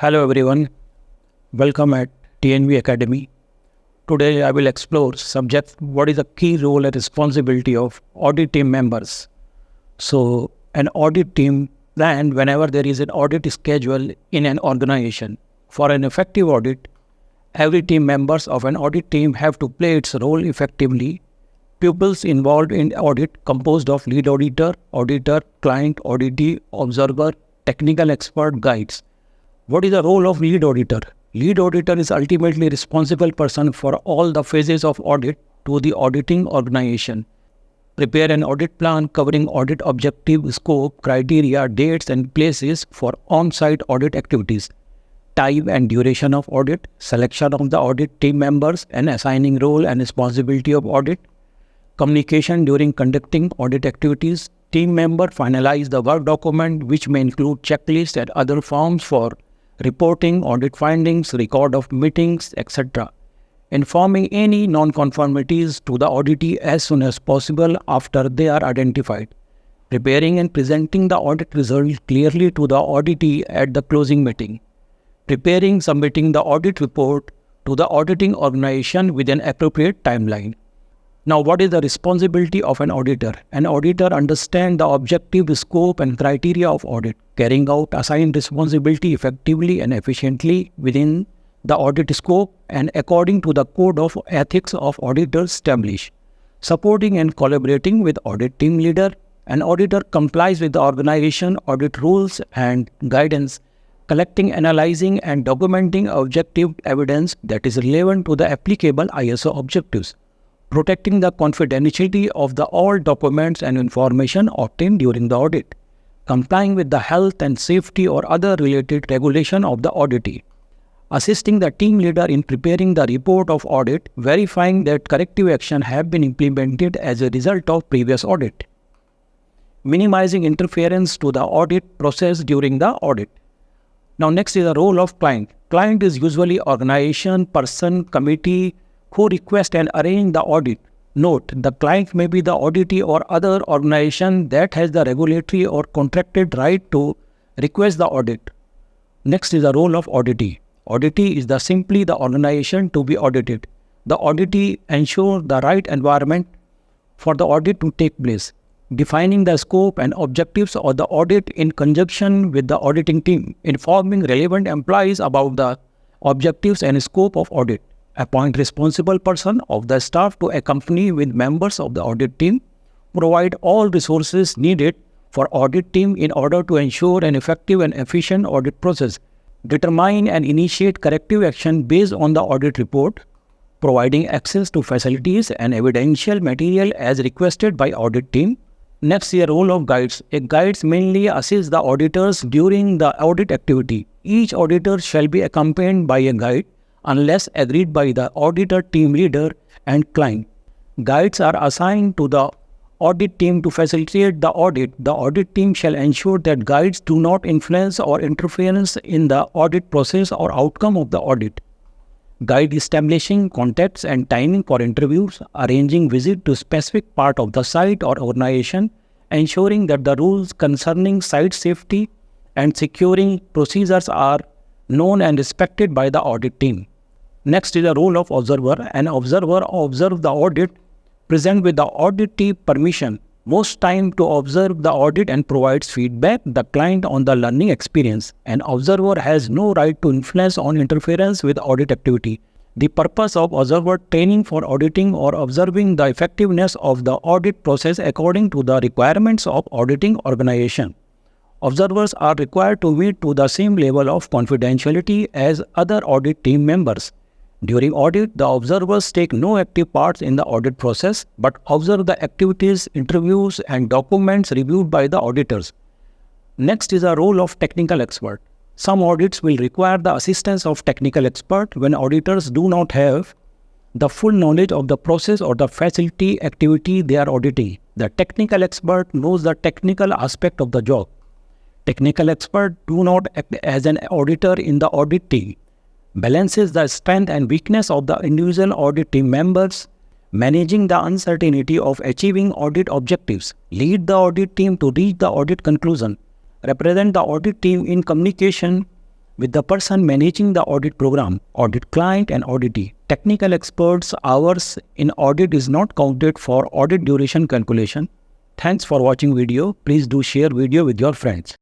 Hello everyone, welcome at TNV Academy. Today I will explore subject what is the key role and responsibility of audit team members. So an audit team plan whenever there is an audit schedule in an organization. For an effective audit, every team members of an audit team have to play its role effectively. Pupils involved in audit composed of lead auditor, client, auditee, observer, technical expert, guides. What is the role of lead auditor? Lead auditor is ultimately responsible person for all the phases of audit to the auditing organization. Prepare an audit plan covering audit objective, scope, criteria, dates and places for on-site audit activities, time and duration of audit, selection of the audit team members and assigning role and responsibility of audit, communication during conducting audit activities, team member finalize the work document which may include checklists and other forms for reporting audit findings, record of meetings, etc. Informing any non-conformities to the auditee as soon as possible after they are identified. Preparing and presenting the audit result clearly to the auditee at the closing meeting. Preparing, submitting the audit report to the auditing organization with an appropriate timeline. Now, what is the responsibility of an auditor? An auditor understands the objective, scope and criteria of audit, carrying out assigned responsibility effectively and efficiently within the audit scope and according to the code of ethics of auditors established. Supporting and collaborating with audit team leader. An auditor complies with the organization audit rules and guidance, collecting, analyzing and documenting objective evidence that is relevant to the applicable ISO objectives. Protecting the confidentiality of all documents and information obtained during the audit, complying with the health and safety or other related regulation of the auditee, assisting the team leader in preparing the report of audit, verifying that corrective action have been implemented as a result of previous audit, minimizing interference to the audit process during the audit. Now next is the role of client. Client is usually organization, person, committee, who request and arrange the audit. Note, the client may be the auditee or other organization that has the regulatory or contracted right to request the audit. Next is the role of auditee. Auditee is simply the organization to be audited. The auditee ensures the right environment for the audit to take place, defining the scope and objectives of the audit in conjunction with the auditing team, informing relevant employees about the objectives and scope of audit. Appoint responsible person of the staff to accompany with members of the audit team, provide all resources needed for audit team in order to ensure an effective and efficient audit process, determine and initiate corrective action based on the audit report, providing access to facilities and evidential material as requested by audit team. Next is the role of guides. A guides mainly assist the auditors during the audit activity. Each auditor shall be accompanied by a guide unless agreed by the auditor team leader and client. Guides are assigned to the audit team to facilitate the audit. The audit team shall ensure that guides do not influence or interference in the audit process or outcome of the audit. Guide establishing contacts and timing for interviews, arranging visit to specific part of the site or organization, ensuring that the rules concerning site safety and securing procedures are known and respected by the audit team. Next is the role of observer. An observer observes the audit, present with the auditee permission, most time to observe the audit and provides feedback the client on the learning experience. An observer has no right to influence on interference with audit activity. The purpose of observer training for auditing or observing the effectiveness of the audit process according to the requirements of auditing organization. Observers are required to meet to the same level of confidentiality as other audit team members. During audit, the observers take no active part in the audit process but observe the activities, interviews and documents reviewed by the auditors. Next is the role of technical expert. Some audits will require the assistance of technical expert when auditors do not have the full knowledge of the process or the facility activity they are auditing. The technical expert knows the technical aspect of the job. Technical experts do not act as an auditor in the audit team, balances the strength and weakness of the individual audit team members, managing the uncertainty of achieving audit objectives, lead the audit team to reach the audit conclusion, represent the audit team in communication with the person managing the audit program, audit client and auditee. Technical experts' hours in audit is not counted for audit duration calculation. Thanks for watching video. Please do share video with your friends.